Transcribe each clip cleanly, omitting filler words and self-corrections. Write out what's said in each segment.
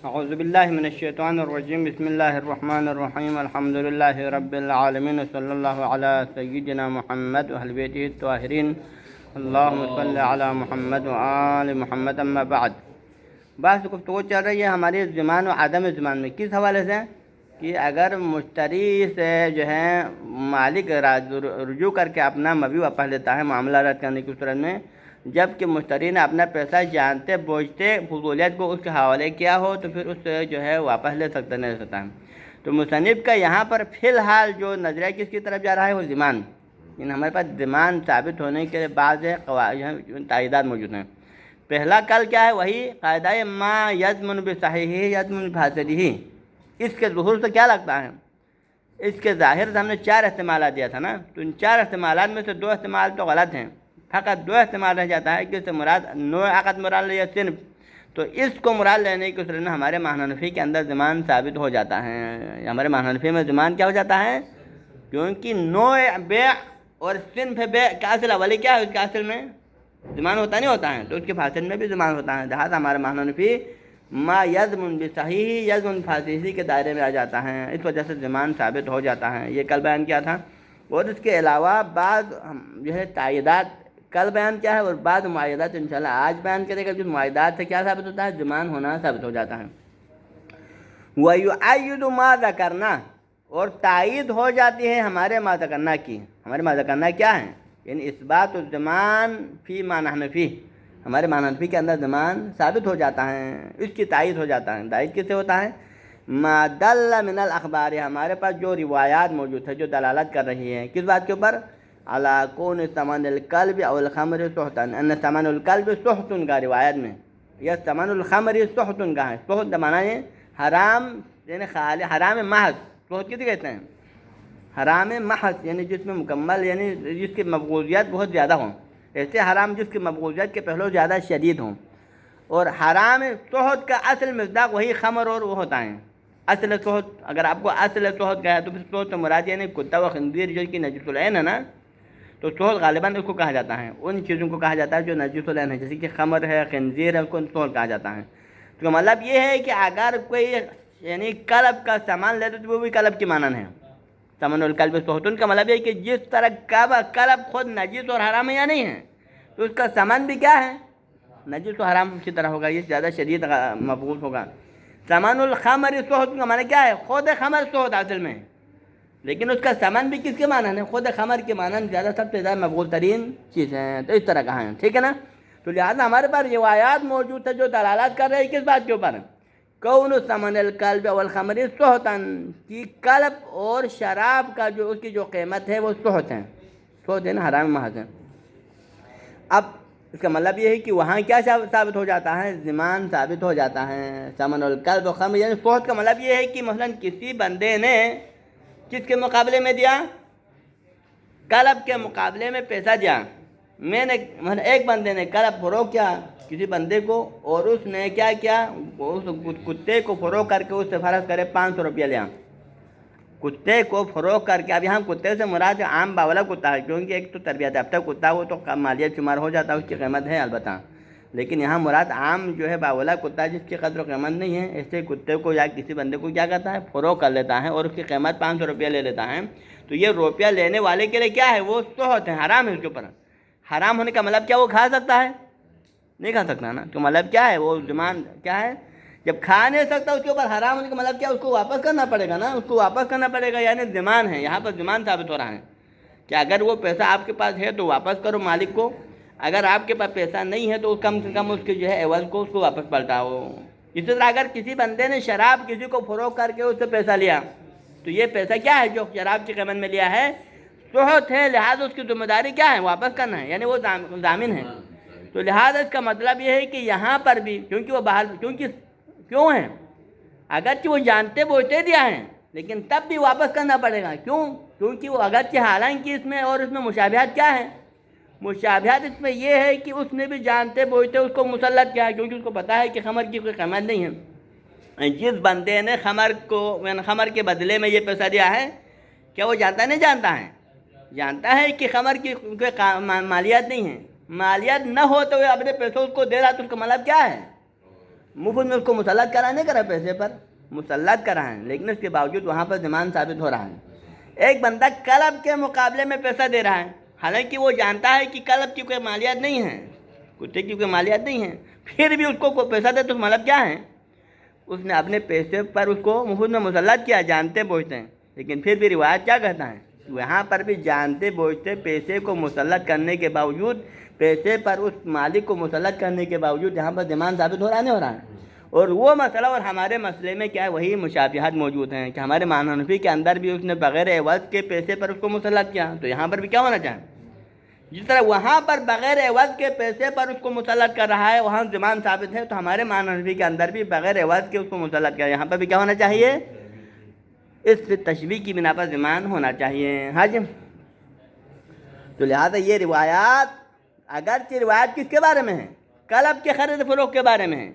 اعوذ باللہ من الشیطان الرجیم بسم اللہ الرحمن الرحیم الحمد للہ رب العالمین صلی اللہ علی سیدنا محمد و اہل بیتہ الطاہرین اللہم صلی علی محمد و آل محمد اما بعد۔ بحث گفتگو چل رہی ہے ہماری ضمان و عدم ضمان میں، کس حوالے سے کہ اگر مشتری سے جو ہے مالک رجوع کر کے اپنا مبیع واپس لیتا ہے معاملہ رد کرنے کی صورت میں، جب کہ مشتری نے اپنا پیسہ جانتے بوجھتے فضولیت کو اس کے حوالے کیا ہو تو پھر اس سے جو ہے واپس لے سکتا نہیں لے سکتا ہے۔ تو مصنف کا یہاں پر فی الحال جو نظریہ کس کی طرف جا رہا ہے وہ ضمان، یعنی ہمارے پاس ضمان ثابت ہونے کے بعض تائیدات موجود ہیں۔ پہلا کل کیا ہے؟ وہی قاعدہ ما یضمن بصحیحہ یضمن بفاسدہ۔ اس کے ظہور سے کیا لگتا ہے؟ اس کے ظاہر سے ہم نے 4 احتمالات دیا تھا نا، تو ان 4 احتمالات میں سے 2 احتمال تو غلط ہیں، فقط 2 احتمال رہ جاتا ہے کہ اس سے مراد نوع عقد مراد لے یا صنف، تو اس کو مراد لینے کی صورت میں ہمارے معنی حنفی کے اندر ضمان ثابت ہو جاتا ہے۔ ہمارے معنی حنفی میں ضمان کیا ہو جاتا ہے؟ کیونکہ نوع بیع اور صنف بیع کا اصل اولی کیا ہے؟ اس کے اصل میں ضمان ہوتا نہیں ہوتا ہے، تو اس کے فاسد میں بھی ضمان ہوتا ہے، لہٰذا ہمارے معنی حنفی ما یضمن بصحیح یضمن بفاسدہ کے دائرے میں آ جاتا ہے، اس وجہ سے ضمان ثابت ہو جاتا ہے۔ یہ کل بیان کیا تھا، اور اس کے علاوہ بعض جو ہے تائیدات کل بیان کیا ہے، اور بعض معاہدات انشاءاللہ آج بیان کرے گا۔ جو معاہدات سے کیا ثابت ہوتا ہے؟ ضمان ہونا ثابت ہو جاتا ہے۔ وَيُؤَيِّدُ مَا ذَكَرْنَا، اور تائید ہو جاتی ہے ہمارے ما ذکرنا کی۔ ہمارے ما ذکرنا کیا ہے؟ یعنی اثبات الضمان فی معنی حنفی، ہمارے معنی حنفی کے اندر ضمان ثابت ہو جاتا ہے، اس کی تائید ہو جاتا ہے۔ تائید کس سے ہوتا ہے؟ ما دل من الاخبار، ہمارے پاس جو روایات موجود ہے جو دلالت کر رہی ہے کس بات کے اوپر؟ علی کون ثمن الکلب او الخمر سحتا، ان ثمن الکلب سحت کا روایت میں، یا ثمن الخمر سحت کا ہے۔ سحت معنی ہے حرام، یعنی حرام محض، سحت کسی کہتے ہیں؟ حرام محض، یعنی جس میں مکمل، یعنی جس کی مقبوضیت بہت زیادہ ہوں، ایسے حرام جس کی مقبوضیت کے پہلو زیادہ شدید ہوں۔ اور حرام سحت کا اصل مصداق وہی خمر اور وہ ہوتا ہے۔ اصل سحت، اگر آپ کو اصل سحت کا ہے تو پھر سحت تو مراد یعنی کتا و خنزیر جو کہ نجس العین ہے نا، تو سحت غالباً اس کو کہا جاتا ہے، ان چیزوں کو کہا جاتا ہے جو نجس العین ہے، جیسے کہ خمر ہے، خنزیر ہے، اس کو سحت کہا جاتا ہے۔ تو مطلب یہ ہے کہ اگر کوئی یعنی کلب کا سامان لیتے تو وہ بھی کلب کی مانند ہے۔ ثمن الکلب سحتن کا مطلب یہ کہ جس طرح کلب خود نجس اور حرام ہے یا نہیں ہے، تو اس کا سامان بھی کیا ہے؟ نجس و حرام کی طرح ہوگا، یہ زیادہ شدید مبغوض ہوگا۔ ثمن الخمر سحت کا معنی کیا ہے؟ خود خمر سحت اصل میں، لیکن اس کا سامان بھی کس کے مانند ہے؟ خود خمر کے مانند، زیادہ سب سے زیادہ مقبول ترین چیز ہے، تو اس طرح کہا ہے، ٹھیک ہے نا؟ تو لہٰذا ہمارے پاس روایات موجود ہے جو دلالات کر رہے ہیں کس بات کے اوپر؟ کون ثمن الکلب والخمر سحتن، کی کلب اور شراب کا جو اس کی جو قیمت ہے وہ سحت ہے، سحت ہے نا، حرام محض ہے۔ اب اس کا مطلب یہ ہے کہ وہاں کیا ثابت ہو جاتا ہے؟ ضمان ثابت ہو جاتا ہے۔ ثمن الکلب والخمر، یعنی سحت کا مطلب یہ ہے کہ مثلا کسی بندے نے کس کے مقابلے میں دیا؟ کلب کے مقابلے میں پیسہ دیا۔ میں نے ایک بندے نے کلب فروغ کیا کسی بندے کو، اور اس نے کیا کیا؟ اس کتے کو فروغ کر کے اس سے فرض کرے 500 روپیہ لیا، کتے کو فروغ کر کے۔ اب یہاں کتے سے مراد عام باولا کتا ہے، کیونکہ ایک تو تربیت یافتہ کتا وہ تو مالیت شمار ہو جاتا ہے، اس کی قیمت ہے البتہ، لیکن یہاں مراد عام جو ہے باولا کتا جس کی قدر و قیمت نہیں ہے، ایسے کتے کو یا کسی بندے کو کیا کرتا ہے؟ فروغ کر لیتا ہے، اور اس کی قیمت 500 روپیہ لے لیتا ہے۔ تو یہ روپیہ لینے والے کے لیے کیا ہے؟ وہ سحت ہے، حرام ہے اس کے اوپر۔ حرام ہونے کا مطلب کیا؟ وہ کھا سکتا ہے؟ نہیں کھا سکتا نا، تو مطلب کیا ہے؟ وہ ضمان کیا ہے؟ جب کھا نہیں سکتا اس کے اوپر حرام ہونے کا مطلب کیا؟ اس کو واپس کرنا پڑے گا نا، اس کو واپس کرنا پڑے گا، یعنی ضمان ہے۔ یہاں پر ضمان ثابت ہو رہا ہے کہ اگر وہ پیسہ آپ کے پاس ہے تو واپس کرو مالک کو، اگر آپ کے پاس پیسہ نہیں ہے تو کم سے کم اس کے جو ہے عوض کو اس کو واپس پلٹاؤ۔ اسی طرح اگر کسی بندے نے شراب کسی کو فروغ کر کے اس سے پیسہ لیا، تو یہ پیسہ کیا ہے جو شراب کی قیمت میں لیا ہے؟ سحت ہے، لہٰذا اس کی ذمہ داری کیا ہے؟ واپس کرنا ہے، یعنی وہ ضامن ہے۔ تو لہٰذا اس کا مطلب یہ ہے کہ یہاں پر بھی کیونکہ وہ باہر کیوں ہیں؟ اگرچہ وہ جانتے بوجھتے دیا ہے لیکن تب بھی واپس کرنا پڑے گا، کیوں؟ کیونکہ وہ اگرچہ حالانکہ اس میں اور اس میں مشابہت کیا ہے؟ مشابہت اس میں یہ ہے کہ اس نے بھی جانتے بوجھتے اس کو مسلط کیا ہے، کیونکہ اس کو پتہ ہے کہ خمر کی کوئی قیمت نہیں ہے۔ جس بندے نے خمر کے بدلے میں یہ پیسہ دیا ہے، کیا وہ جانتا نہیں جانتا ہے؟ جانتا ہے کہ خمر کی کوئی مالیات نہیں ہے، مالیات نہ ہو تو وہ اپنے پیسوں اس کو دے رہا، تو اس کا مطلب کیا ہے؟ مفت میں اس کو مسلط کرانے کرا پیسے پر مسلط کرا ہے، لیکن اس کے باوجود وہاں پر ضمان ثابت ہو رہا ہے۔ ایک بندہ قلب کے مقابلے میں پیسہ دے رہا ہے، حالانکہ وہ جانتا ہے کہ قلب کی کوئی مالیات نہیں ہے، کتے کی کوئی مالیات نہیں ہے، پھر بھی اس کو پیسہ دے تو مطلب کیا ہے؟ اس نے اپنے پیسے پر اس کو مفت میں مسلط کیا، جانتے بوجھتے ہیں۔ لیکن پھر بھی روایت کیا کہتا ہے؟ وہاں پر بھی جانتے بوجھتے پیسے کو مسلط کرنے کے باوجود، پیسے پر اس مالک کو مسلط کرنے کے باوجود یہاں پر ضمان ثابت ہو رہا نہیں ہو رہا ہے۔ اور وہ مسئلہ اور ہمارے مسئلے میں کیا ہے؟ وہی مشابہت موجود ہیں کہ ہمارے امام حنفی کے اندر بھی اس نے بغیر عوض کے پیسے پر اس کو مسلط کیا، تو یہاں پر بھی کیا ہونا چاہیے؟ جس طرح وہاں پر بغیر عوض کے پیسے پر اس کو مسلط کر رہا ہے، وہاں ضمان ثابت ہے، تو ہمارے امام حنفی کے اندر بھی بغیر عوض کے اس کو مسلط کیا، یہاں پر بھی کیا ہونا چاہیے؟ اس تشبیہ کی بنا پر ضمان ہونا چاہیے۔ ہاں جی، تو لہذا یہ روایات، اگرچہ روایت کس کے بارے میں ہے؟ قلب کے خرید فروخت کے بارے میں ہے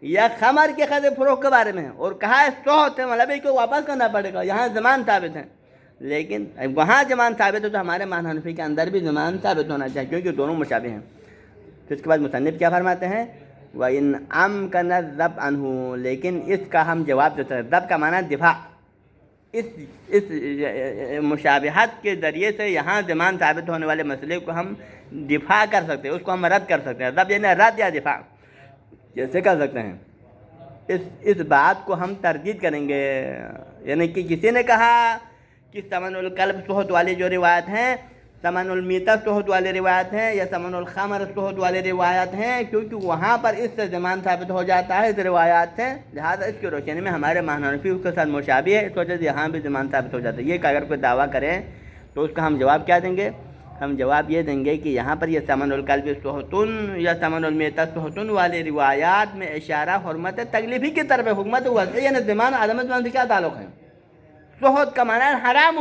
یا خمر کے خرید فروخت کے بارے میں ہے، اور کہا ہے سوت ہے، مطلب کو واپس کرنا پڑے گا، یہاں ضمان ثابت ہے، لیکن وہاں ضمان ثابت ہے تو ہمارے امام حنفی کے اندر بھی ضمان ثابت ہونا چاہیے، کیونکہ دونوں مشابہ ہیں۔ پھر اس کے بعد مصنف کیا فرماتے ہیں؟ وَإِنْ أَمْكَنَ الذَّبْ عَنْهُ، لیکن اس کا ہم جواب دیتے ہیں۔ ذب کا معنی دفاع، اس مشابہت کے ذریعے سے یہاں ضمان ثابت ہونے والے مسئلے کو ہم دفاع کر سکتے ہیں، اس کو ہم رد کر سکتے ہیں۔ ذب یعنی رد یا دفاع جیسے کر سکتے ہیں۔ اس بات کو ہم تردید کریں گے، یعنی کہ کسی نے کہا کہ ثمن القلب صحت والی جو روایت ہیں، ثمن المیتہ صحت والی روایت ہیں، یا ثمن الخمر صحت والی روایت ہیں، کیونکہ وہاں پر اس سے ضمان ثابت ہو جاتا ہے اس روایات سے، لہذا اس کی روشنی میں ہمارے امام حنفی اس کے ساتھ مشابہ ہے، اس وجہ سے یہاں بھی ضمان ثابت ہو جاتا ہے۔ یہ کہ اگر کوئی دعویٰ کرے تو اس کا ہم جواب کیا دیں گے؟ ہم جواب یہ دیں گے کہ یہاں پر یہ ثمن القلب صحتن یا ثمن المیتہ صحتن والی روایات میں اشارہ حرمت تکلیفی کی طرف حکمت وضعی، یعنی ضمان عدم ضمان سے کیا تعلق ہے؟ صحت کا معنی حرام،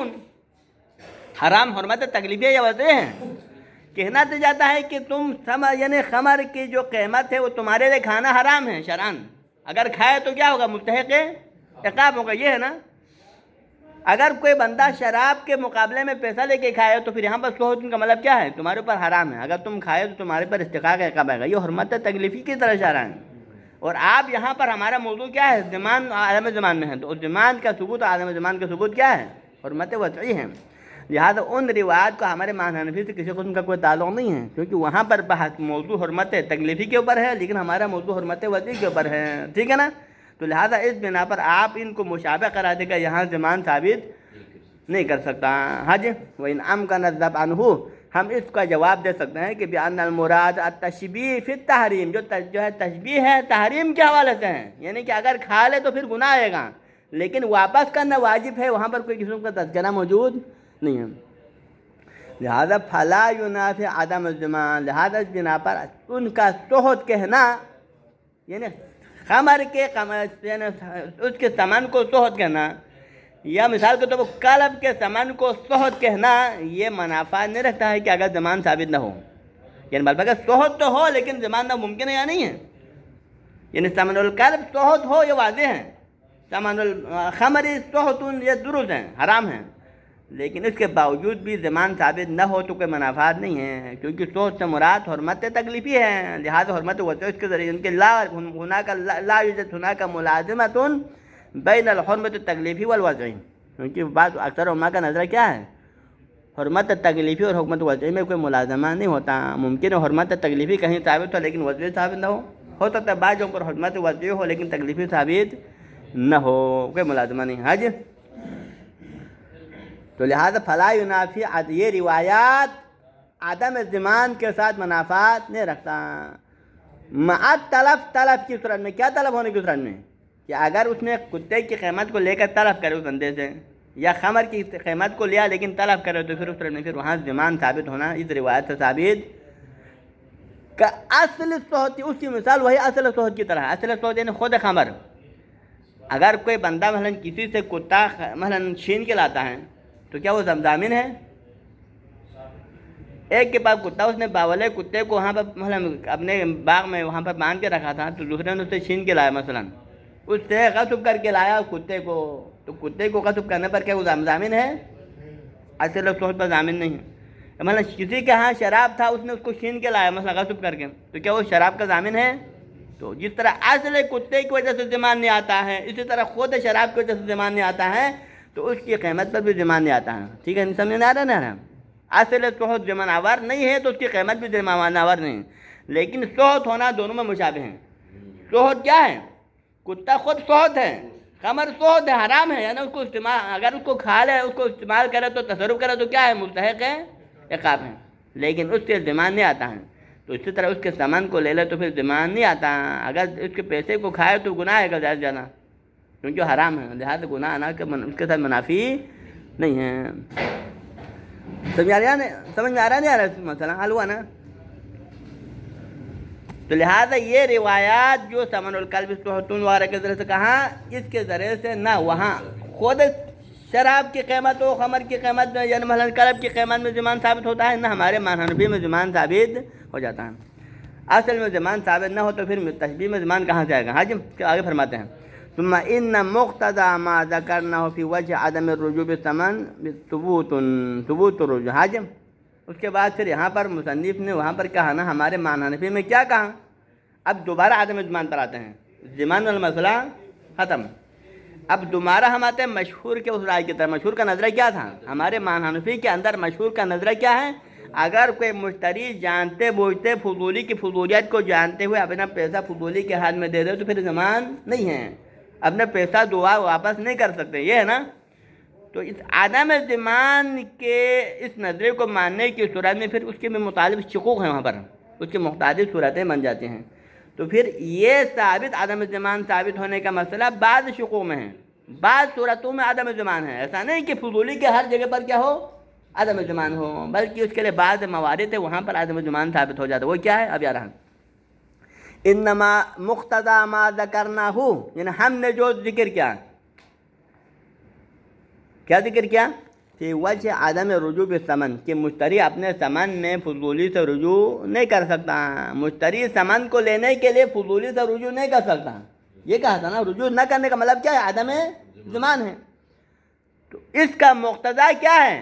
حرام حرمت تکلیفی یا وضعی ہے۔ کہنا تو جاتا ہے کہ تم یعنی خمر کی جو قیمت ہے وہ تمہارے لیے کھانا حرام ہے شرعاً، اگر کھائے تو کیا ہوگا؟ مستحق عقاب ہوگا، یہ ہے نا۔ اگر کوئی بندہ شراب کے مقابلے میں پیسہ لے کے کھائے تو پھر یہاں پر صحت کا مطلب کیا ہے؟ تمہارے اوپر حرام ہے، اگر تم کھائے تو تمہارے پر استحقاق عقاب آئے گا، یہ حرمت تکلیفی کی طرح اشارہ ہے۔ اور آپ یہاں پر ہمارا موضوع کیا ہے؟ ضمان عالم ضمان میں ہے، تو ضمان کا ثبوت عالم ضمان کا ثبوت کیا ہے؟ حرمت وضعی ہے۔ لہذا ان روایات کو ہمارے امام حنفی سے کسی قسم کا کوئی تعلق نہیں ہے، کیونکہ وہاں پر بحث موضوع حرمت تکلیفی کے اوپر ہے، لیکن ہمارا موضوع حرمت وضعی کے اوپر ہے، ٹھیک ہے نا۔ تو لہذا اس بنا پر آپ ان کو مشابہ قرار دے کر یہاں ضمان ثابت نہیں کر سکتا۔ ہاں جی، وَإِنْ أَمْكَنَ الذَّبْ عَنْهُ، ہم اس کا جواب دے سکتے ہیں کہ بِأَنَّ الْمُرَادَ التَّشْبِيهُ فِي التَّحْرِيمِ، جو ہے تشبیہ ہے تحریم کے حوالے سے ہے، یعنی کہ اگر کھا لے تو پھر گناہ آئے گا، لیکن واپس کرنا واجب ہے، وہاں پر کوئی قسم کا تذکرہ موجود نہیں ہے۔ لہذا فلا ينافي عدم الضمان، لہذا اس بنا پر ان کا صحت کہنا، یعنی خمر کے یعنی اس کے ثمن کو صحت کہنا، یا مثال کے طور پر قلب کے ثمن کو صحت کہنا، یہ منافعت نہیں رکھتا ہے کہ اگر ضمان ثابت نہ ہو، یعنی بلکہ صحت تو ہو لیکن ضمان نہ ممکن ہے یا نہیں ہے، یعنی ثمن القلب صحت ہو یہ واضح ہے، ثمن الخمر صحت یہ درست ہے، حرام ہے، لیکن اس کے باوجود بھی ضمان ثابت نہ ہو تو کوئی منافعت نہیں ہے، کیونکہ صحت سے مراد حرمت تکلیفی ہے، لہذا حرمت وضعی اس کے ذریعے ان کے لا یوجد هناك ملازمۃ بین الحرمت التکلیفی والوضعی، کیونکہ بعض اکثر علماء کا نظر کیا ہے؟ حرمت تکلیفی اور حکمت وضعی میں کوئی ملازمہ نہیں ہوتا، ممکن ہے حرمت تکلیفی کہیں ثابت ہو لیکن وضعی ثابت نہ ہو سکتا ہے بعض جگہوں پر حرمت وضعی ہو لیکن تکلیفی ثابت نہ ہو، کوئی ملازمہ نہیں۔ حج تو لہذا فلا ینافی، یہ روایات عدم ضمان کے ساتھ منافعت نہیں رکھتا، مع طلب کی صورت میں، کیا طلب ہونے کی صورت میں؟ کہ اگر اس نے کتے کی قیمت کو لے کر طلب کرے اس بندے سے، یا خمر کی قیمت کو لیا لیکن طلب کرے، تو پھر اس طرح میں پھر وہاں ضمان ثابت ہونا اس روایت سے ثابت کا اصل صحت، اس کی مثال وہی اصل صحت کی طرح ہے۔ اصل صحت یعنی خود خمر، اگر کوئی بندہ مثلا کسی سے کتا مثلا چھین کے لاتا ہے تو کیا وہ ضامن ہے؟ ایک کے پاس کتا، اس نے باولے کتے کو وہاں پر مثلا اپنے باغ میں وہاں پر باندھ کے رکھا تھا، تو دوسرے نے اسے چھین کے لایا، مثلا اس سے غصب کر کے لایا کتے کو، تو کتے کو غصب کرنے پر کیا وہ ضامن ہے؟ اصل صحت پر ضامن نہیں ہے۔ مثلا کسی کے ہاں شراب تھا، اس نے اس کو چھین کے لایا مثلا غصب کر کے، تو کیا وہ شراب کا ضامن ہے؟ تو جس طرح اصل کتے کی وجہ سے ضمان نہیں آتا ہے، اسی طرح خود شراب کی وجہ سے ضمان نہیں آتا ہے، تو اس کی قیمت پر بھی ضمان نہیں آتا ہے. ٹھیک ہے، سمجھ میں آ رہا ہے نا؟ اصل صحت ضمان آور نہیں ہے تو اس کی قیمت بھی ضمان آور نہیں، لیکن صحت ہونا دونوں میں مشابہ ہیں. صحت کیا ہے؟ کتا خود صحت ہے، خمر صحت ہے، حرام ہے، یعنی اس کو استعمال، اگر اس کو کھا لے، اس کو استعمال کرے تو تصرف کرے تو کیا ہے؟ مستحق ہے عقاب ہے، لیکن اس سے ضمان نہیں آتا ہے. تو اسی طرح اس کے سامان کو لے لے تو پھر ضمان نہیں آتا. اگر اس کے پیسے کو کھائے تو گناہ ہے زیادہ جانا، کیونکہ حرام ہے، لہٰذا گناہ آنا اس کے ساتھ منافی نہیں ہے. سمجھ میں آ رہا ہے نہیں آ رہا مسئلہ حل ہوا نا؟ تو لہٰذا یہ روایات جو ثمن الکلب صحتون وغیرہ کے ذریعے سے کہا، اس کے ذریعے سے نہ وہاں خود شراب کی قیمت ہو، خمر کی قیمت میں، یعنی مثلاً کلب کی قیمت میں ضمان ثابت ہوتا ہے، نہ ہمارے حنفی میں ضمان ثابت ہو جاتا ہے. اصل میں ضمان ثابت نہ ہو تو پھر تشبیہ میں ضمان کہاں سے آئے گا؟ حاجم آگے فرماتے ہیں ثم ان مقتضى ما ذكرناه في وجه عدم الرجوع بالثمن ثبوت الرجوع. حاجم اس کے بعد پھر یہاں پر مصنف نے وہاں پر کہا نا ہمارے حنفی میں کیا کہا، اب دوبارہ عدم ضمان پر آتے ہیں. ضمان والا مسئلہ ختم، اب دوبارہ ہم آتے ہیں مشہور کے اس رائے کی طرف. مشہور کا نظرہ کیا تھا؟ ہمارے حنفی کے اندر مشہور کا نظرہ کیا ہے؟ اگر کوئی مشتری جانتے بوجھتے فضولی کی فضولیت کو جانتے ہوئے اپنا پیسہ فضولی کے ہاتھ میں دے دے تو پھر ضمان نہیں ہے، اپنا پیسہ دوبارہ واپس نہیں کر سکتے، یہ ہے نا. تو اس عدم ضمان کے اس نظریے کو ماننے کی صورت میں پھر اس کے بھی مطالب شقوق ہیں، وہاں پر اس کے مختلف صورتیں بن جاتی ہیں. تو پھر یہ ثابت عدم ضمان ثابت ہونے کا مسئلہ بعض شقوق میں ہے، بعض صورتوں میں عدم ضمان ہے. ایسا نہیں کہ فضولی کے ہر جگہ پر کیا ہو؟ عدم ضمان ہو، بلکہ اس کے لیے بعض موارد ہے وہاں پر عدم ضمان ثابت ہو جاتا ہے. وہ کیا ہے؟ اب یار انما مقتضى ما ذکرناہ، یعنی ہم نے جو ذکر کیا ذکر کیا کہ وجہ عدم رجوع بالثمن، کہ مشتری اپنے ثمن میں فضولی سے رجوع نہیں کر سکتا. مشتری ثمن کو لینے کے لیے فضولی سے رجوع نہیں کر سکتا. یہ کہا تھا نا، رجوع نہ کرنے کا مطلب کیا ہے؟ عدم ضمان ہے. تو اس کا مقتضا کیا ہے؟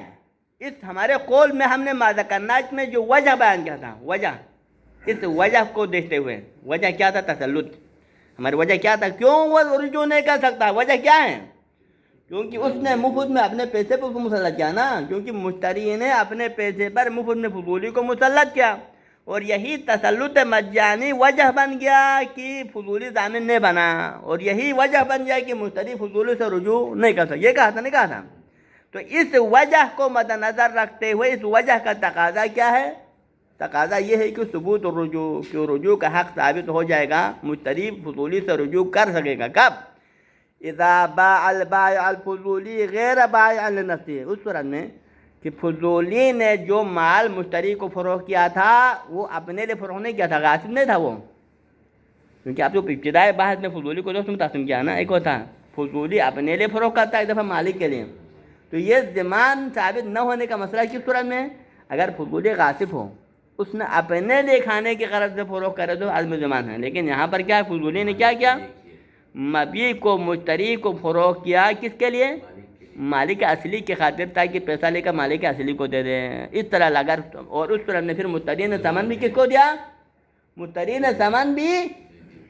اس ہمارے قول میں ہم نے ما ذکرنا میں جو وجہ بیان کیا تھا، وجہ، اس وجہ کو دیکھتے ہوئے، وجہ کیا تھا؟ تسلط. ہماری وجہ کیا تھا؟ کیوں وہ رجوع نہیں کر سکتا؟ وجہ کیا ہے؟ کیونکہ اس نے مفت میں اپنے پیسے پر مسلط کیا نا، کیونکہ مشتری نے اپنے پیسے پر مفت میں فضولی کو مسلط کیا، اور یہی تسلط مجانی وجہ بن گیا کہ فضولی ضامن نہیں بنا، اور یہی وجہ بن گیا کہ مشتری فضولی سے رجوع نہیں کر سکتا. یہ کہا تھا نہیں کہا تھا؟ تو اس وجہ کو مد نظر رکھتے ہوئے اس وجہ کا تقاضا کیا ہے؟ تقاضا یہ ہے کہ ثبوت الرجوع، کہ رجوع کا حق ثابت ہو جائے گا، مشتری فضولی سے رجوع کر سکے گا. کب؟ اذا باع البائع الفضولی غیر بائع لنفسه، اس صورت میں کہ فضولی نے جو مال مشتری کو فروخت کیا تھا وہ اپنے لیے فروخت نہیں کیا تھا، غاصب نہیں تھا وہ. کیونکہ آپ کو ابتدائی بحث میں فضولی کو دوست میں تقسیم کیا نا، ایک ہوتا فضولی اپنے لیے فروخت کرتا ہے، ایک دفعہ مالک کے لیے. تو یہ ضمان ثابت نہ ہونے کا مسئلہ کس صورت میں؟ اگر فضولی غاصب ہو، اس نے اپنے لیے کھانے کی غرض سے فروخت کرے تو عدم ضمان ہے. لیکن یہاں پر کیا ہے؟ فضولی نے کیا مبیع کو، مشتری کو فروخت کیا کس کے لیے؟ مالک اصلی کی خاطر، تاکہ پیسہ لے کر مالک اصلی کو دے دیں. اس طرح لگا، اور اس طرح نے پھر مشتری نے ثمن بھی کس کو دیا؟ مشتری نے ثمن بھی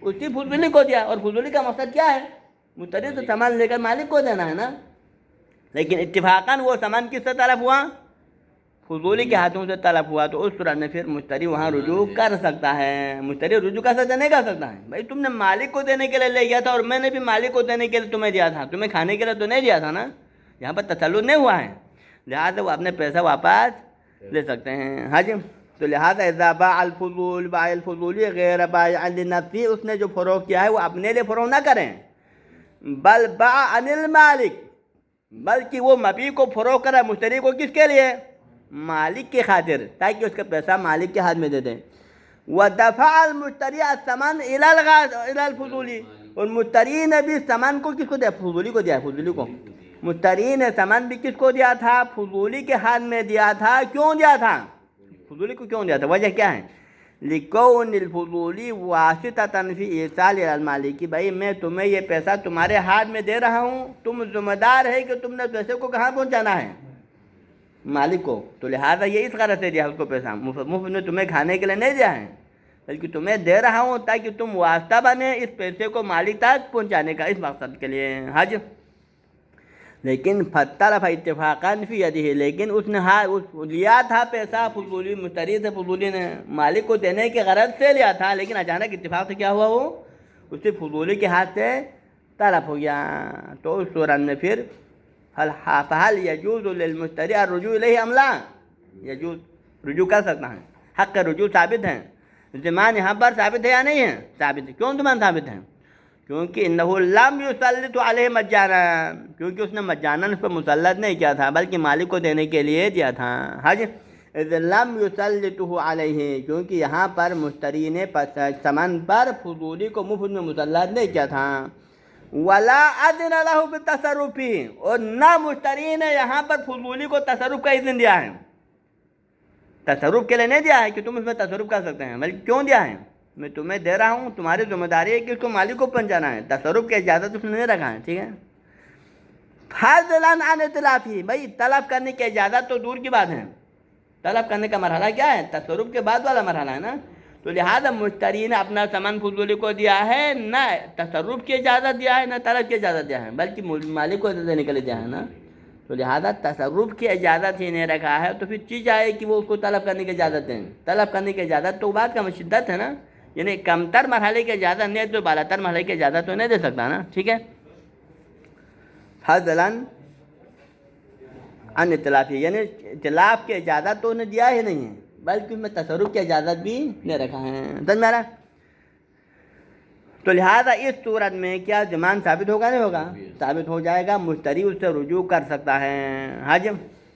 اسی فضولی کو دیا. اور فضولی کا مقصد کیا ہے؟ مشتری تو ثمن لے کر مالک کو دینا ہے نا. لیکن اتفاقاً وہ ثمن کس سے طلب ہوا؟ فضولی کے ہاتھوں سے طلب ہوا. تو اس صورت میں پھر مشتری وہاں رجوع کر سکتا ہے. مشتری رجوع کر سکتا نہیں کر سکتا ہے؟ بھائی تم نے مالک کو دینے کے لیے لے گیا تھا، اور میں نے بھی مالک کو دینے کے لیے تمہیں دیا تھا، تمہیں کھانے کے لیے تو نہیں دیا تھا نا. یہاں پر تسلط نہیں ہوا ہے، لہٰذا وہ اپنے پیسہ واپس لے سکتے ہیں. ہاں جی. تو لہٰذا اذا باع الفضول باع الفضولی غیر بائع لنفسه، اس نے جو فروخت کیا ہے وہ اپنے لیے فروخت نہ کریں، بل باع عن المالک، بلکہ وہ مبیع کو فروخت کرا مشتری کو کس کے لیے؟ مالک کی خاطر، تاکہ اس کا پیسہ مالک کے ہاتھ میں دے دیں. ودفع المشتری الثمن الى الفضولی، اور مشتری نے بھی ثمن کو کس کو دیا؟ فضولی کو دیا. فضولی کو مشتری نے ثمن بھی کس کو دیا تھا؟ فضولی کے ہاتھ میں دیا تھا. کیوں دیا تھا؟ فضولی کو کیوں دیا تھا؟ وجہ کیا ہے؟ لکون الفضولی واسطۃ فی ایصال الی المالک، کہ بھائی میں تمہیں یہ پیسہ تمہارے ہاتھ میں دے رہا ہوں، تم ذمہ دار ہے کہ تم نے پیسے کو کہاں پہنچانا ہے؟ مالک کو. تو لہٰذا یہ اس غرض سے دیا اس کو پیسہ، مفت میں تمہیں کھانے کے لیے نہیں دیا ہے. بلکہ تمہیں دے رہا ہوں تاکہ تم واسطہ بنے اس پیسے کو مالک تک پہنچانے کا، اس مقصد کے لیے. حج. لیکن فطلب اتفاقاً فی یدہ، لیکن اس نے لیا تھا پیسہ فضولی، مشتری سے فضولی نے مالک کو دینے کے غرض سے لیا تھا، لیکن اچانک اتفاق سے کیا ہوا، وہ اسے فضولی کے ہاتھ سے طلب ہو گیا. تو اس صورت میں پھر فہل یجوز للمشتری الرجوع الیہ ام لا، یجوز، رجوع کر سکتا ہے، حق رجوع ثابت ہے. ضمان یہاں پر ثابت ہے یا نہیں ہے؟ ثابت ہے. کیوں ضمان ثابت ہے؟ کیونکہ انہ لم یسلط علیہ مجانا، کیونکہ اس نے مجانا اس پر مسلط نہیں کیا تھا بلکہ مالک کو دینے کے لیے دیا تھا. حج. اذ لم یسلطہ علیہ، کیونکہ یہاں پر مشتری نے ثمن پر فضولی کو مفت میں مسلط نہیں کیا تھا. ولا اذن لہ بالتصرف، اور نہ مشتری نے یہاں پر فضولی کو تصرف کا اذن دیا ہے. تصرف کے لیے نہیں دیا ہے کہ تم اس میں تصرف کر سکتے ہیں، بلکہ کیوں دیا ہے؟ میں تمہیں دے رہا ہوں، تمہاری ذمہ داری ہے کہ اس کو مالک کو پہنچانا ہے. تصرف کی اجازت اس نے نہیں رکھا ہے. ٹھیک ہے. فضلاً عن اطلافہ، بھائی طلب کرنے کی اجازت تو دور کی بات ہے، طلب کرنے کا مرحلہ کیا ہے؟ تصرف کے بعد والا مرحلہ ہے نا. تو لہذا مشتری نے اپنا سامان فضولی کو دیا ہے، نہ تصرف کی اجازت دیا ہے نہ طلب کی اجازت دیا ہے، بلکہ مالک کو دینے کے لیے دیا ہے نا. تو لہذا تصرف کی اجازت ہی نہیں رکھا ہے، تو پھر چیز آئے کہ وہ اس کو طلب کرنے کی اجازت دیں. طلب کرنے کی اجازت تو بات کا شدت ہے نا، یعنی کمتر مرحلے کی اجازت نہیں تو بالاتر مرحلے کی اجازت تو نہیں دے سکتا نا. ٹھیک ہے. فضلاً عن اطلاف، یعنی اطلاف کی اجازت تو انہیں دیا ہی نہیں ہے بلکہ اس میں تصرف کی اجازت بھی نہیں رکھا ہے. سمجھ میں آ رہا؟ تو لہٰذا اس صورت میں کیا ضمان ثابت ہوگا نہیں ہوگا؟ ثابت ہو جائے گا. مشتری اس سے رجوع کر سکتا ہے. حج.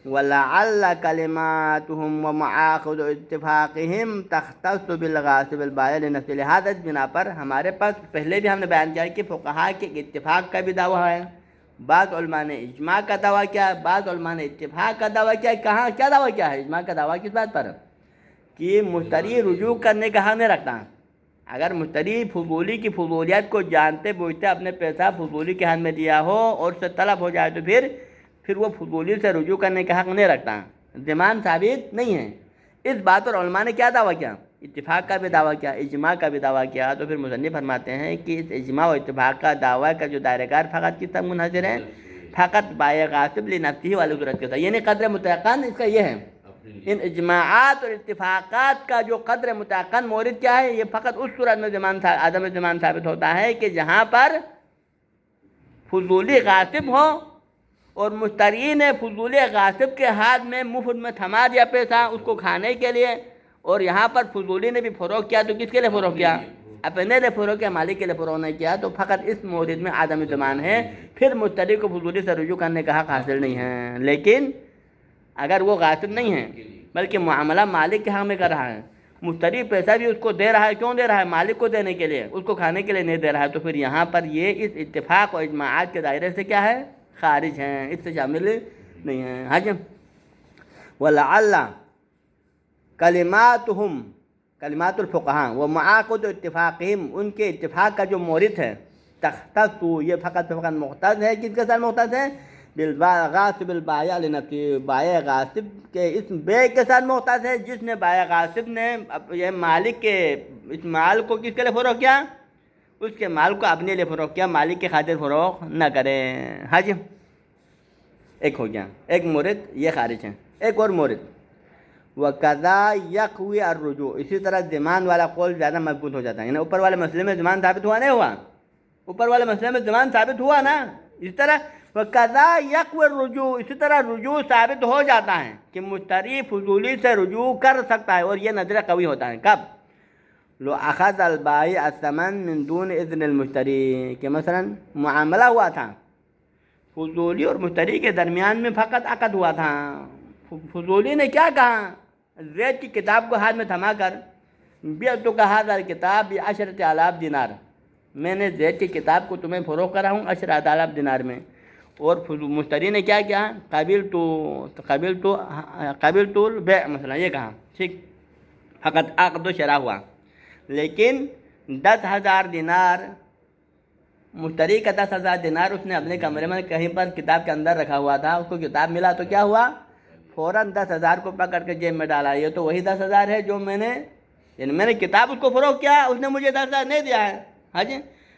وَلَعَلَّ كَلِمَاتُهُمْ وَمَعَاقِدُ اتِّفَاقِهِمْ تَخْتَصُّ بِالْغَاصِبِ الْبَائِعِ لِنَفْسِهِ. لہٰذا اس بنا پر ہمارے پاس پہلے بھی ہم نے بیان کیا کہ فقہا کے اتفاق کا بھی دعویٰ ہے. بعض علماء نے اجماع کا دعویٰ کیا ہے، بعض علماء نے اتفاق کا دعویٰ کیا ہے. کہاں کیا دعویٰ کیا ہے؟ اجماع کا دعویٰ کس بات پر؟ کہ مشتری رجوع کرنے کا حق نہیں رکھتا. اگر مشتری فضولی کی فضولیت کو جانتے بوجھتے اپنے پیسہ فضولی کے ہاتھ میں دیا ہو اور اس سے طلب ہو جائے تو پھر وہ فضولی سے رجوع کرنے کا حق نہیں رکھتا. ضمان ثابت نہیں ہے. اس بات پر علماء نے کیا دعویٰ کیا؟ اتفاق کا بھی دعویٰ کیا، اجماع کا بھی دعویٰ کیا. تو پھر مصنف فرماتے ہیں کہ اس اجماع و اتفاق کا دعویٰ کا جو دائرہ کار فقط کس تک منحصر ہے؟ فقط بائع غاصب لنفسہ والی صورت کے ساتھ، یعنی قدر متعین اس کا یہ ہے. ان اجماعات اور اتفاقات کا جو قدر متعین مورد کیا ہے؟ یہ فقط اس صورت میں عدم ضمان ثابت ہوتا ہے کہ جہاں پر فضولی غاصب ہو اور مشتری نے فضولی غاصب کے ہاتھ میں مفت میں تھما دیا پیسہ اس کو کھانے کے لیے، اور یہاں پر فضولی نے بھی فروغ کیا. تو کس کے لیے فروغ کیا؟ اپنے لیے فروغ کیا، مالک کے لیے فروغ نہیں کیا. تو فقط اس مورد میں عدم ضمان ہے، پھر مشتری کو فضولی سے رجوع کرنے کا حق حاصل نہیں ہے. لیکن اگر وہ غاصب نہیں ہے بلکہ معاملہ مالک کے حق میں کر رہا ہے، مشتری پیسہ بھی اس کو دے رہا ہے، کیوں دے رہا ہے؟ مالک کو دینے کے لیے، اس کو کھانے کے لیے نہیں دے رہا ہے. تو پھر یہاں پر یہ اس اتفاق اور اجماعات کے دائرے سے کیا ہے؟ خارج ہیں، اس سے شامل نہیں ہیں. حج. وَلَعَلَّ كَلِمَاتُهُمْ، کلمات الفقہاء، وَمَعَاقِدُ اتِّفَاقِهِمْ، ان کے اتفاق کا جو مورد ہے، تختص، یہ فقط مختص ہے. کس کے ساتھ مختص ہے؟ بالغاصب البائع لنفسہ، بائع غاصب کے اس بے کے ساتھ مختص ہے جس نے بائع غاصب نے یہ مالک کے اس مال کو کس کے لیے فروغ کیا؟ اس کے مال کو اپنے لیے فروغ کیا، مالک کے خاطر فروغ نہ کرے. حج. ایک ہو گیا، ایک مورد یہ خارج ہے. ایک اور مورد، وَقَضَا يَقْوِي الرُّجُوعُ، اسی طرح ضمان والا قول زیادہ مضبوط ہو جاتا ہے. یعنی اوپر والے مسئلے میں ضمان ثابت ہوا نہیں ہوا؟ اوپر والے مسئلے میں ضمان ثابت ہوا نا. اس طرح وَقَضَا يَقْوِي الرُّجُوعُ، اسی طرح رجوع ثابت ہو جاتا ہے کہ مشتری فضولی سے رجوع کر سکتا ہے، اور یہ نظر قوی ہوتا ہے. کب؟ لو اخذ البائع الثمن من دون اذن المشتری، کہ مثلا معاملہ ہوا تھا فضولی اور مشتری کے درمیان میں، فقط عقد ہوا تھا. فضولی نے کیا کہا؟ زید کی کتاب کو ہاتھ میں تھما کر، بعتک ھذا الکتاب ب10,000 دینار، میں نے زید کی کتاب کو تمہیں فروخت کرا ہوں 10,000 دینار میں. اور مشتری نے کیا کیا؟ قبلت البیع، مثلا یہ کہا. ٹھیک، فقط عقد و شرح ہوا. لیکن 10,000 دینار، مشتری کا 10,000 دینار اس نے اپنے کمرے میں کہیں پر کتاب کے اندر رکھا ہوا تھا. اس کو کتاب ملا تو کیا ہوا؟ فوراً 10,000 کو پکڑ کے جیب میں ڈالا. یہ تو وہی 10,000 ہے جو میں نے یعنی میں نے کتاب اس کو فروغ کیا، اس نے مجھے 10,000 نہیں دیا ہے، ہاں جی،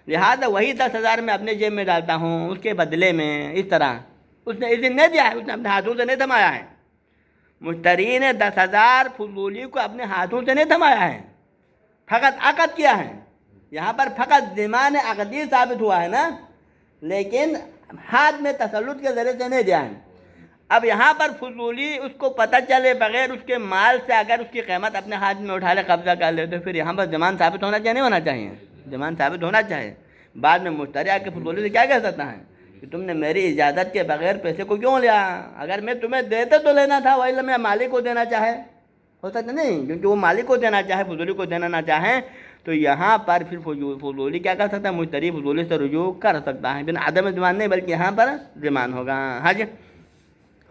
لہٰذا وہی 10,000 میں اپنے جیب میں ڈالتا ہوں اس کے بدلے میں، اس طرح اس نے اذن نہیں دیا ہے، اس نے اپنے ہاتھوں سے نہیں تھمایا ہے۔ مشتری نے 10,000 فضولی کو اپنے ہاتھوں سے نہیں تھمایا ہے، فقط عقد کیا ہے۔ یہاں پر فقط ضمان عقدی ثابت ہوا ہے نا، لیکن ہاتھ میں تسلط کے ذریعے سے نہیں دیا ہے۔ اب یہاں پر فضولی اس کو پتہ چلے بغیر اس کے مال سے اگر اس کی قیمت اپنے ہاتھ میں اٹھا لے، قبضہ کر لے، تو پھر یہاں پر ضمان ثابت ہونا چاہیے نہیں ہونا چاہیے؟ ضمان ثابت ہونا چاہیے۔ بعد میں مشتری آ کے فضولی سے کیا کہہ سکتا ہے کہ تم نے میری اجازت کے بغیر پیسے کو کیوں لیا؟ اگر میں تمہیں دیتے تو لینا تھا، وہی میں مالک کو دینا چاہے، ہو سکتا نہیں، کیونکہ وہ مالک کو دینا چاہے، فضولی کو دینا نہ چاہیں، تو یہاں پر پھر فضولی کیا کر سکتا ہے؟ مشتری فضولی سے رجوع کر سکتا ہے، بن عدم ضمان نہیں بلکہ یہاں پر ضمان ہوگا۔ ہاں جی،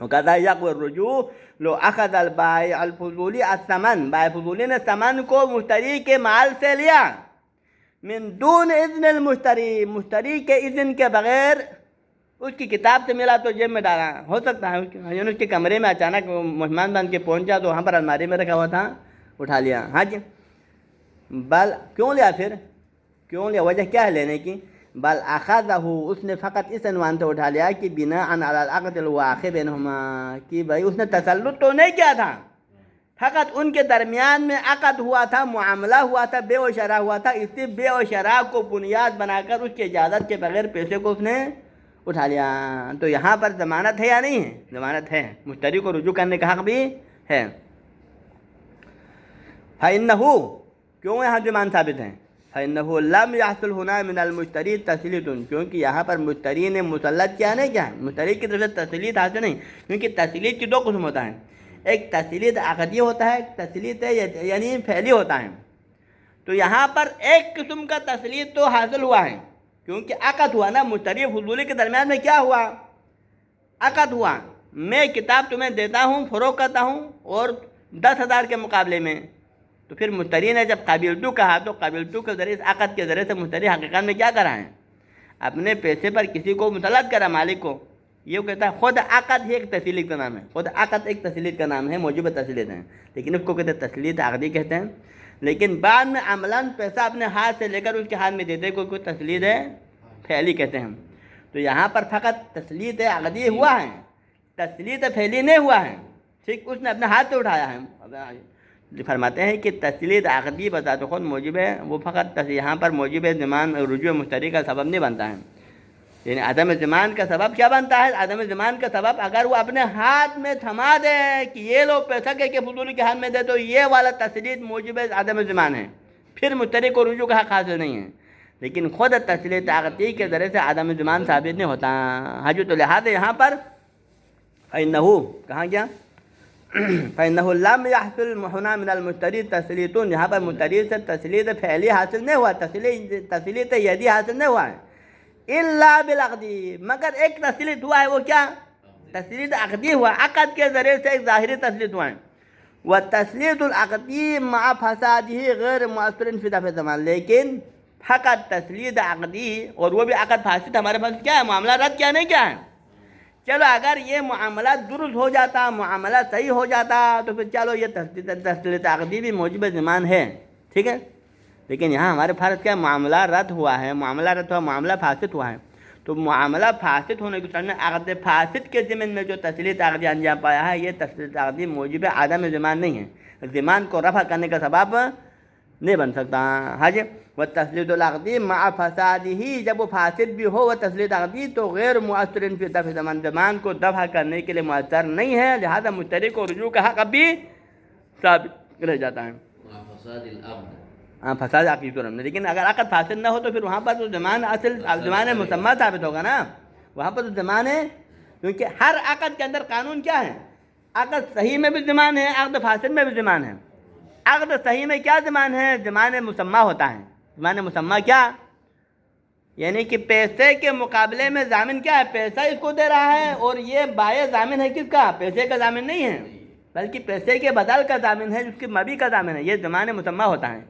وَكَذَا يَقْوِي الرُّجُوعُ لو اخذ البائع الفضولی الثمن، بائع فضولی نے ثمن کو مشتری کے مال سے لیا، من دون اذن المشتری، مشتری کے اذن کے بغیر، اس کی کتاب سے ملا تو جیب میں ڈالا، ہو سکتا ہے یعنی اس کے کمرے میں اچانک مہمان بن کے پہنچا تو وہاں پر الماری میں رکھا ہوا تھا، اٹھا لیا۔ ہاں جی، بل کیوں لیا؟ پھر کیوں لیا؟ وجہ کیا ہے لینے کی؟ بل اخذہ، اس نے فقط اس عنوان سے اٹھا لیا کہ بناء علی العقد الواقع بینہما، کہ بھائی اس نے تسلط تو نہیں کیا تھا، فقط ان کے درمیان میں عقد ہوا تھا، معاملہ ہوا تھا، بے و شراء ہوا تھا، اس سے بے و شراء کو بنیاد بنا کر اس کی اجازت کے بغیر پیسے کو اس نے اٹھا لیا۔ تو یہاں پر ضمانت ہے یا نہیں ہے؟ ضمانت ہے، مشتری کو رجوع کرنے کا حق بھی ہے۔ فَإِنَّهُ، کیوں یہاں ضمان ثابت ہے؟ فَإِنَّهُ لَمْ يَحْصُلْ هُنَا مِنَ الْمُشْتَرِي تَسْلِيطٌ، کیونکہ یہاں پر مشتری نے مسلط کیا نہیں، کیا ہے مشتری کی طرف سے تسلیط حاصل نہیں، کیونکہ تسلیط کی دو قسم ہوتا ہے، ایک تسلیط عقدی ہوتا ہے، ایک تسلیط یعنی فعلی ہوتا ہے۔ تو یہاں پر ایک قسم کا تسلیط تو حاصل ہوا ہے، کیونکہ عقد ہوا نا، مشتری فضولی کے درمیان میں کیا ہوا؟ عقد ہوا، میں کتاب تمہیں دیتا ہوں، فروغ کرتا ہوں، اور 10,000 کے مقابلے میں، تو پھر مشتری نے جب قابلتو کہا تو قابلتو کے ذریعے، عقد کے ذریعے سے مشتری حقیقت میں کیا کرا ہے؟ اپنے پیسے پر کسی کو مسلط کرا، مالک کو۔ یہ کہتا ہے خود عقد ہی ایک تسلیط کا نام ہے، خود عقد ایک تسلیط کا نام ہے، موجب تسلیط ہے، لیکن اس کو کہتے ہیں تسلیط عقدی کہتے ہیں۔ لیکن بعد میں عملاً پیسہ اپنے ہاتھ سے لے کر اس کے ہاتھ میں دیتے کوئی تسلیط ہے فعلی کہتے ہیں۔ تو یہاں پر فقط تسلیط عقدی ہوا ہے، تسلیط فعلی نہیں ہوا ہے، ٹھیک، اس نے اپنے ہاتھ سے اٹھایا ہے۔ فرماتے ہیں کہ تسلیط عقدی بذات خود موجب ہے، وہ فقط یہاں پر موجب ضمان رجوع مشتری کا سبب نہیں بنتا ہے، یعنی عدم ضمان کا سبب کیا بنتا ہے؟ عدم ضمان کا سبب اگر وہ اپنے ہاتھ میں تھما دے کہ یہ لو پیسہ کے فضولی کے ہاتھ میں دے، تو یہ والا تسلیط موجب عدم ضمان ہے، پھر مشتری کو رجوع کا حق حاصل نہیں ہے۔ لیکن خود تسلیط عقدی کے ذریعے سے عدم ضمان ثابت نہیں ہوتا۔ حج تو لہٰذا یہاں پر فَإِنَّهُ کہاں گیا؟ فَإِنَّهُ لَمْ يَحْصُلْ هُنَا مِنَ الْمُشْتَرِي تَسْلِيطٌ، یہاں پر مشتری سے تسلیط فعلی حاصل نہیں ہوا، تسلیط یدی حاصل نہیں ہوا ہے، الا بالعقدی، مگر ایک تسلیط ہوا ہے، وہ کیا؟ تسلیط عقدی ہوا، عقد کے ذریعے سے ایک ظاہری تسلیط ہوا ہے۔ وَالتَّسْلِيطُ الْعَقْدِي مَعَ فَسَادِهِ غَيْرُ مُؤَثِّرٍ فِي دَفْعِ الضَّمَانِ، لیکن فقط تسلیط عقدی اور وہ بھی عقد فاسد ہمارے پاس کیا ہے؟ معاملہ رد کیا نہیں کیا ہے؟ چلو اگر یہ معاملہ درست ہو جاتا، معاملہ صحیح ہو جاتا، تو پھر چلو یہ تسلیط عقدی بھی موجب ضمان ہے، ٹھیک ہے، لیکن یہاں ہمارے فرض کیا؟ معاملہ رد ہوا ہے، معاملہ رد ہوا، معاملہ فاسد ہوا ہے، تو معاملہ فاسد ہونے کے سامنے عقد فاسد کے ضمن میں جو تسلیط عقدی انجام پایا ہے، یہ تسلیط عقدی موجب عدم ضمان نہیں ہے، ضمان کو رفع کرنے کا سبب نہیں بن سکتا۔ ہاں جی، وہ تسلیط العقدی مع فسادہ، جب وہ فاسد بھی ہو وہ تسلیط عقدی تو غیر مؤثر فی دفع ضمان، ضمان کو دفع کرنے کے لیے مؤثر نہیں ہے، لہذا مشتری کو رجوع کا حق اب بھی ثابت رہ جاتا ہے۔ ہاں، فساد عقدی تو نہیں، لیکن اگر عقد فاسد نہ ہو تو پھر وہاں پر تو ضمان اصل ضمان مسمى ثابت ہوگا نا، وہاں پر تو ضمان ہے، کیونکہ ہر عقد کے اندر قانون کیا ہے؟ عقد صحیح میں بھی ضمان ہے، عقد فاسد میں بھی ضمان ہے۔ عقد صحیح میں کیا ضمان ہے؟ ضمان مسمى ہوتا ہے۔ ضمان مسمى کیا؟ یعنی کہ پیسے کے مقابلے میں ضامن کیا ہے؟ پیسہ اس کو دے رہا ہے، اور یہ بائع ضامن ہے کس کا؟ پیسے کا ضامن نہیں ہے، بلکہ پیسے کے بدل کا ضامن ہے، جس کے مبی کا ضامن ہے، یہ ضمان مسمى ہوتا ہے۔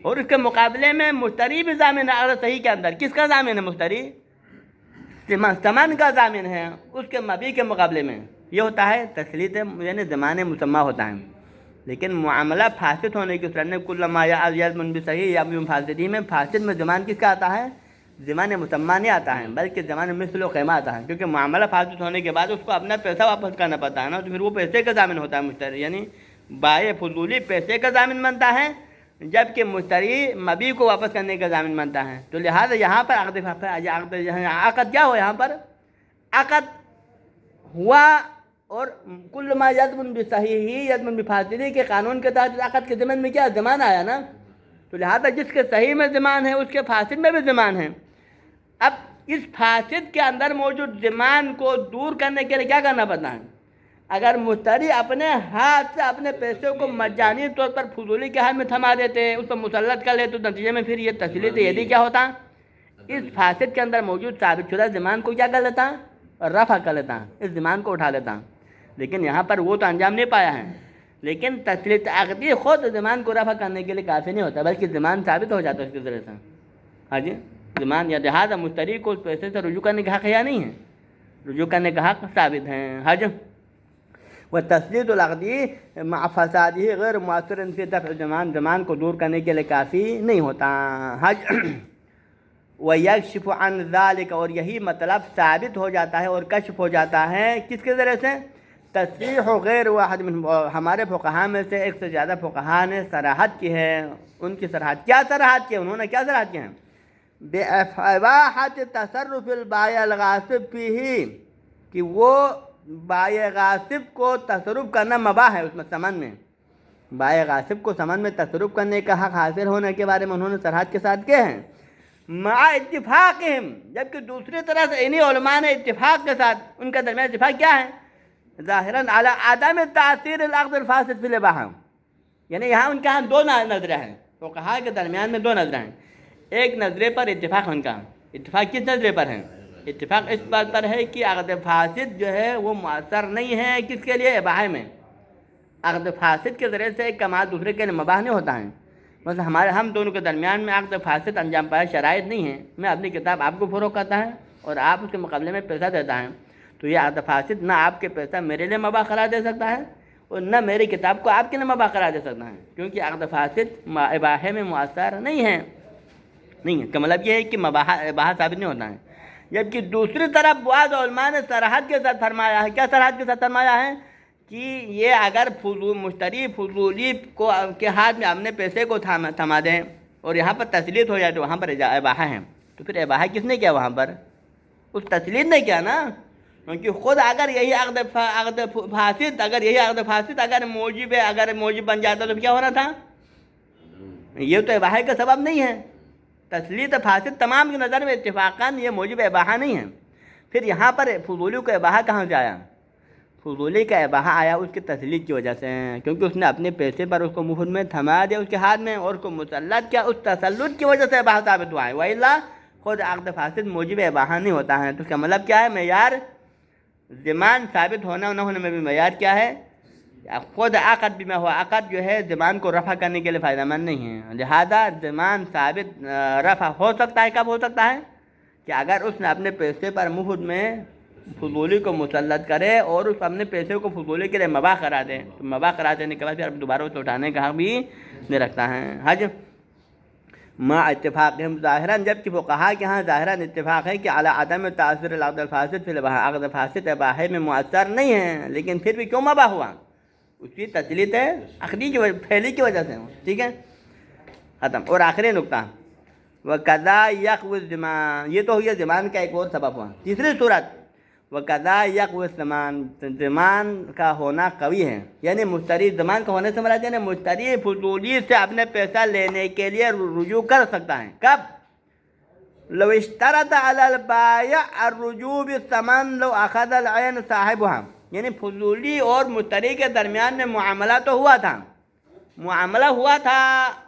اور اس کے مقابلے میں مشتری بھی ضامن ہے، عقد صحیح کے اندر کس کا ضامن ہے؟ مشتری ثمن کا ضامن ہے اس کے مبی کے مقابلے میں، یہ ہوتا ہے تسلیط، یعنی ضمان مسمى ہوتا ہے۔ لیکن معاملہ فاسد ہونے کی صورت میں کل ما یضمن بصحیح یا فاسدی میں فاسد میں ضمان کس کا آتا ہے؟ ضمان مسمہ نہیں آتا ہے، بلکہ ضمان مثل و قیمہ آتا ہے، کیونکہ معاملہ فاسد ہونے کے بعد اس کو اپنا پیسہ واپس کرنا پڑتا ہے نا، تو پھر وہ پیسے کا ضامن ہوتا ہے مشتری، یعنی بائع فضولی پیسے کا ضامن بنتا ہے، جبکہ مشتری مبیع کو واپس کرنے کا ضامن بنتا ہے۔ تو لہٰذا یہاں پر عقد کیا ہوا؟ یہاں پر عقد ہوا، اور کل ما یضمن بصحیح یضمن بفاسدی کے قانون کے تحت عقد کے ضمن میں کیا ضمان آیا نا، تو لہٰذا جس کے صحیح میں ضمان ہے اس کے فاسد میں بھی ضمان ہے۔ اب اس فاسد کے اندر موجود ضمان کو دور کرنے کے لیے کیا کرنا پڑتا ہے؟ اگر مشتری اپنے ہاتھ سے اپنے پیسے کو مجانی طور پر فضولی کے ہاتھ میں تھما دیتے، اس پر مسلط کر لیتے، تو نتیجے میں پھر یہ تسلیت یدی کیا ہوتا؟ اس فاسد کے اندر موجود ثابت شدہ ضمان کو کیا کر لیتا؟ رفع کر لیتا، اس ضمان کو اٹھا لیتا۔ لیکن یہاں پر وہ تو انجام نہیں پایا ہے، لیکن تسلیت عقدی خود ضمان کو رفع کرنے کے لیے کافی نہیں ہوتا، بلکہ ضمان ثابت ہو جاتا ہے اس کے ذریعے سے۔ ہاں جی، ضمان یا لہٰذا مشتری کو اس پیسے سے رجوع کرنے کا حق یا نہیں ہے؟ رجوع کرنے کا حق ثابت ہے۔ ہاں جی، وتسلیت العقدی مع فسادہ غیر مؤثر فی دفع ضمان، ضمان کو دور کرنے کے لیے کافی نہیں ہوتا۔ ہاں جی، ویکشف عن ذلک، اور یہی مطلب ثابت ہو جاتا ہے اور کشف ہو جاتا ہے کس کے ذریعے سے؟ تصریح غیر واحد من، ہمارے فقہاء میں سے ایک سے زیادہ فقہاء نے صراحت کی ہے۔ ان کی صراحت کیا صراحت کی ہے؟ انہوں نے کیا صراحت کی ہے؟ بِإِبَاحَةِ تَصَرُّفِ الْبَائِعِ الْغَاصِبِ فِيهِ، کہ وہ بائع غاصب کو تصرف کرنا مباح ہے اس میں، ثمن میں بائع غاصب کو ثمن میں تصرف کرنے کا حق حاصل ہونے کے بارے میں انہوں نے صراحت کے ساتھ کیا ہے؟ مع اتفاقہم، جبکہ دوسری طرح سے انہی علماء نے اتفاق کے ساتھ، ان کا درمیان اتفاق کیا ہے؟ ظاہراً علی عدم تاثیر العقد الفاسد فی الاباحہ، یعنی یہاں ان کے ہاں دو نظریں ہیں، فقہاء کے درمیان میں دو نظریں ہیں۔ ایک نظرے پر اتفاق ان کا، اتفاق کس نظرے پر ہے؟ اتفاق اس بات پر ہے کہ عقد فاسد جو ہے وہ مؤثر نہیں ہے کس کے لیے؟ اباحہ میں۔ عقد فاسد کے ذریعے سے ایک کمال دوسرے کے لیے مباح نہیں ہوتا ہے۔ مثلا ہم دونوں کے درمیان میں عقد فاسد انجام پایا شرائط نہیں ہے، میں اپنی کتاب آپ کو فروخت کرتا ہے اور آپ اس کے مقابلے میں پیسہ دیتا ہے، تو یہ عقد فاسد نہ آپ کے پیسہ میرے لیے مباح قرار دے سکتا ہے اور نہ میری کتاب کو آپ کے لیے مباح قرار دے سکتا ہے، کیونکہ عقد فاسد اباحے میں مؤثر نہیں ہے کا مطلب یہ ہے کہ اباحہ ثابت نہیں ہوتا ہے۔ جبکہ دوسری طرف بعض علماء نے صراحت کے ساتھ فرمایا ہے، کیا صراحت کے ساتھ فرمایا ہے؟ کہ یہ اگر مشتری فضولی کو کے ہاتھ میں اپنے پیسے کو تھما دیں اور یہاں پر تسلیت ہو جائے تو وہاں پر اباحہ ہے، تو پھر اباحہ کس نے کیا وہاں پر؟ اس تسلیت نے کیا نا، کیونکہ خود اگر یہی عقد فاسد اگر موجب بن جاتا تو کیا ہونا تھا؟ یہ تو اباحہ کا سبب نہیں ہے۔ تسلیت فاسد تمام کی نظر میں اتفاقاً یہ موجب اباحہ نہیں ہے۔ پھر یہاں پر فضولی کو اباحہ کہاں سے آیا؟ فضولی کا اباحہ آیا اس کی تسلیت کی وجہ سے، کیونکہ اس نے اپنے پیسے پر اس کو مفت میں تھما دیا اس کے ہاتھ میں اور اس کو مسلط کیا، اس تسلط کی وجہ سے اباحہ ثابت ہوا ہے، وَإِلَّا خود عقد فاسد موجب اباحہ نہیں ہوتا ہے۔ تو اس کا مطلب کیا ہے؟ معیار ضمان ثابت ہونا نہ ہونے میں بھی معیار کیا ہے؟ خود عقد بھی میں ہوا، عقد جو ہے ضمان کو رفع کرنے کے لیے فائدہ مند نہیں ہے، لہذا ضمان ثابت رفع ہو سکتا ہے، کب ہو سکتا ہے؟ کہ اگر اس نے اپنے پیسے پر مفت میں فضولی کو مسلط کرے اور اس اپنے پیسے کو فضولی کے لیے مباح کرا دے، تو مباح کرا دینے کے بعد پھر دوبارہ اسے اٹھانے کا حق بھی نہیں رکھتا ہے۔ حج مع اتفاقہم ظاہراً، جبکہ فقہاء کے ہاں ظاہراً اتفاق ہے کہ علی عدم تاثیر العقد الفاسد فی الاباحہ، عقد فاسد اباحے میں مؤثر نہیں ہے، لیکن پھر بھی کیوں مباح ہوا؟ اس کی تسلیت عقدی کی پھیلی کی وجہ سے، ٹھیک ہے، ختم۔ اور آخری نقطہ وَقَضَا يَقْوِ الضَّمَانِ، یہ تو ہوئی ضمان کا ایک اور سبب ہوا۔ تیسری صورت وَقَضَا يَقْوِ الضَّمَانِ، ضمان کا ہونا قوی ہے، یعنی مشتری ضمان کا ہونے سے مراد ہے مشتری فضولی سے اپنے پیسہ لینے کے لیے رجوع کر سکتا ہے، کب؟ لو اشترط علی البائع الرجوع بالثمن لو اخذ العین صاحبها، یعنی فضولی اور مشتری کے درمیان میں معاملہ تو ہوا تھا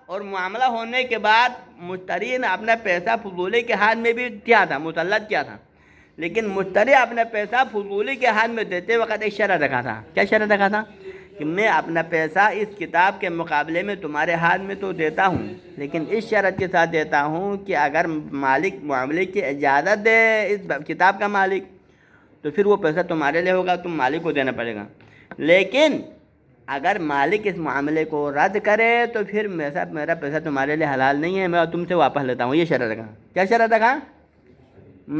اور معاملہ ہونے کے بعد مشتری نے اپنا پیسہ فضولی کے ہاتھ میں بھی کیا تھا، مسلط کیا تھا، لیکن مشتری اپنا پیسہ فضولی کے ہاتھ میں دیتے وقت ایک شرط رکھا تھا۔ کیا شرط رکھا تھا؟ کہ میں اپنا پیسہ اس کتاب کے مقابلے میں تمہارے ہاتھ میں تو دیتا ہوں، لیکن اس شرط کے ساتھ دیتا ہوں کہ اگر مالک معاملے کی اجازت دے اس کتاب کا مالک، تو پھر وہ پیسہ تمہارے لیے ہوگا، تم مالک کو دینا پڑے گا، لیکن اگر مالک اس معاملے کو رد کرے تو پھر میرا پیسہ تمہارے لیے حلال نہیں ہے، میں تم سے واپس لیتا ہوں. یہ شرط رکھا. کیا شرط رکھا؟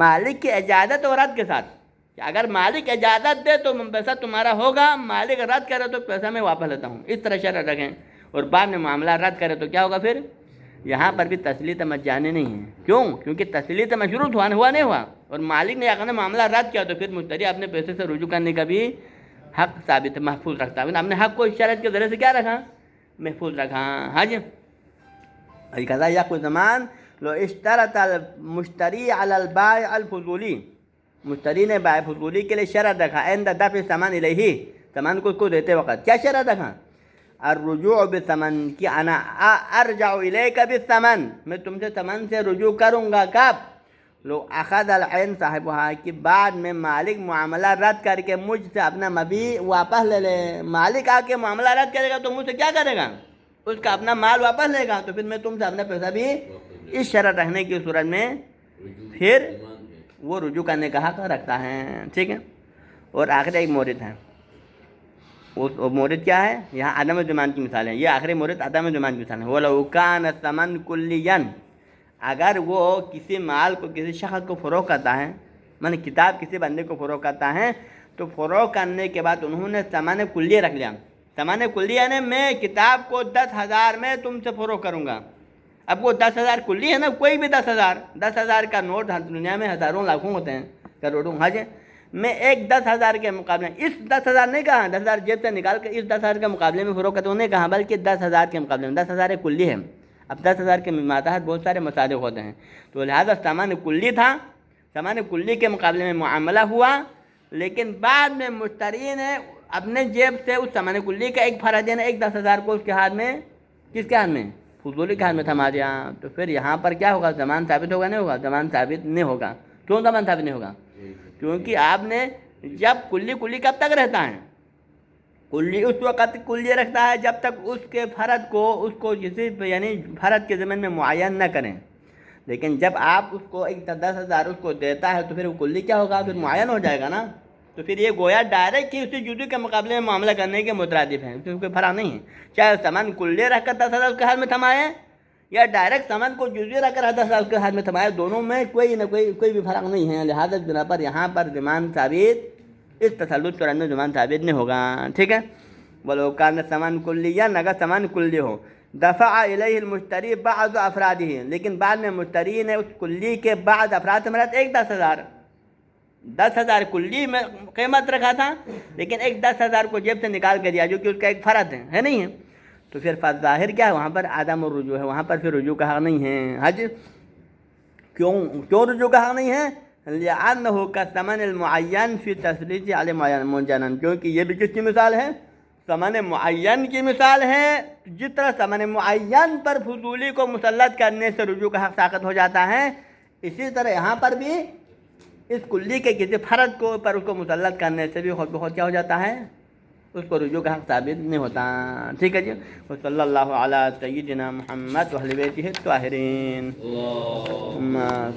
مالک کی اجازت اور رد کے ساتھ. کہ اگر مالک اجازت دے تو پیسہ تمہارا ہوگا، مالک رد کرے تو پیسہ میں واپس لیتا ہوں. اس طرح شرط رکھیں. اور بعد میں معاملہ رد کرے تو کیا ہوگا پھر؟ یہاں پر بھی تسلیت مجانی نہیں ہے. کیوں؟ کیونکہ تسلیت مشروط ہوا نہیں ہوا، اور مالک نے اگر معاملہ رد کیا تو پھر مشتری اپنے پیسے سے رجوع کرنے کا بھی حق ثابت محفوظ رکھتا ہے. ہم نے حق کو اس شرط کے ذریعے سے کیا رکھا؟ محفوظ رکھا. ہاں جی. القضاء یقو زمان لو اشترط المشتری علی البائع الفضولی. مشتری نے بائع فضولی کے لیے شرط رکھا عند دفع الثمن الیہ، سامان کو اس کو دیتے وقت کیا شرط رکھا؟ الرجوع بالثمن، کہ انا ارجع الیک بالثمن، میں تم سے ثمن سے رجوع کروں گا. کب؟ لو اخذ العین صاحبها، کہ بعد میں مالک معاملہ رد کر کے مجھ سے اپنا مبیع واپس لے لے. مالک آ کے معاملہ رد کرے گا تو مجھ سے کیا کرے گا؟ اس کا اپنا مال واپس لے گا. تو پھر میں تم سے اپنا پیسہ بھی اس شرط رکھنے کی صورت میں پھر وہ رجوع کرنے کا حق رکھتا ہے. ٹھیک ہے. اور آخر ایک مورد ہے. وہ مورد کیا ہے؟ یہاں عدم ضمان کی مثال ہے. یہ آخری مورد عدم ضمان کی مثال ہے. وَلَوْ كَانَ الثَّمَنُ كُلِّيًّا، اگر وہ کسی مال کو کسی شخص کو فروغ کرتا ہے، مانے کتاب کسی بندے کو فروغ کرتا ہے، تو فروغ کرنے کے بعد انہوں نے ثمن کلیہ رکھ لیا. ثمن کلیہ یعنی میں کتاب کو 10,000 میں تم سے فروغ کروں گا. اب وہ 10,000 کلی ہے نا، کوئی بھی 10,000 کا نوٹ دنیا میں ہزاروں لاکھوں ہوتے ہیں، کروڑوں. ہاں جی. میں ایک 10,000 کے مقابلے اس 10,000 نہیں کہا، 10,000 جیب سے نکال کے اس 10,000 کے مقابلے میں فروغ کرتا ہوں نہیں کہا، بلکہ 10,000 کے مقابلے میں. 10,000 ایک کلی ہے. اب 10,000 کے ماتحت بہت سارے مصادق ہوتے ہیں، تو لہذا ثمن کلی تھا. ثمن کلی کے مقابلے میں معاملہ ہوا، لیکن بعد میں مشتری نے اپنے جیب سے اس ثمن کلی کا ایک فرد دینا، ایک 10,000 کو اس کے ہاتھ میں، کس کے ہاتھ میں؟ فضولی کے ہاتھ میں تھما دیا. تو پھر یہاں پر کیا ہوگا؟ ضمان ثابت ہوگا نہیں ہوگا؟ ضمان ثابت نہیں ہوگا. کیوں ضمان ثابت نہیں ہوگا؟ کیونکہ آپ نے جب کلی کب تک رہتا ہے؟ کلی اس وقت کلی رکھتا ہے جب تک اس کے فرد کو کسی یعنی فرد کے ضمن میں معین نہ کریں. لیکن جب آپ اس کو ایک 10,000 اس کو دیتا ہے تو پھر وہ کلی کیا ہوگا؟ پھر معین ہو جائے گا نا. تو پھر یہ گویا ڈائریکٹ ہی اسی جزوی کے مقابلے میں معاملہ کرنے کے مترادف ہیں، کیونکہ فرق نہیں ہے. چاہے ثمن کلی رکھ کر 10,000 اس کے ہاتھ میں تھمائے یا ڈائریکٹ ثمن کو جزوی رکھ کر 10,000 اس کے ہاتھ میں تھمائے، دونوں میں کوئی نہ کوئی بھی فرق نہیں ہے. لہٰذا بنا پر یہاں پر ضمان ثابت اس تسلط پر اندر ضمان ثابت نہیں ہوگا. ٹھیک ہے. ولو کان ثمن کلیہ، اگر ثمن کلی ہو، دفع الیہ المشتری بعض افرادہ، لیکن بعد میں مشتری نے اس کلی کے بعض افراد سے مراد ایک 10,000 کلی میں قیمت رکھا تھا، لیکن ایک 10,000 کو جیب سے نکال کے دیا جو کہ اس کا ایک فرد ہے نہیں ہے. تو پھر ظاہر کیا ہے؟ وہاں پر عدم الرجوع ہے، وہاں پر پھر رجوع کا حق نہیں ہے. حج کیوں رجوع کا حق نہیں ہے؟ لأنه كالثمن المعین فی تسلیط علی معین، کیونکہ یہ بھی کس کی مثال ہے؟ ثمن معین کی مثال ہے. جس طرح ثمن معین پر فضولی کو مسلط کرنے سے رجوع کا حق ساقط ہو جاتا ہے، اسی طرح یہاں پر بھی اس کلی کے کسی فرد کو پر اس کو مسلط کرنے سے بھی خود بخود کیا ہو جاتا ہے؟ اس کو رجوع کا حق ثابت نہیں ہوتا. ٹھیک ہے جی. وصلی اللہ علی سیدنا محمد و اہل بیتہ الطاہرین.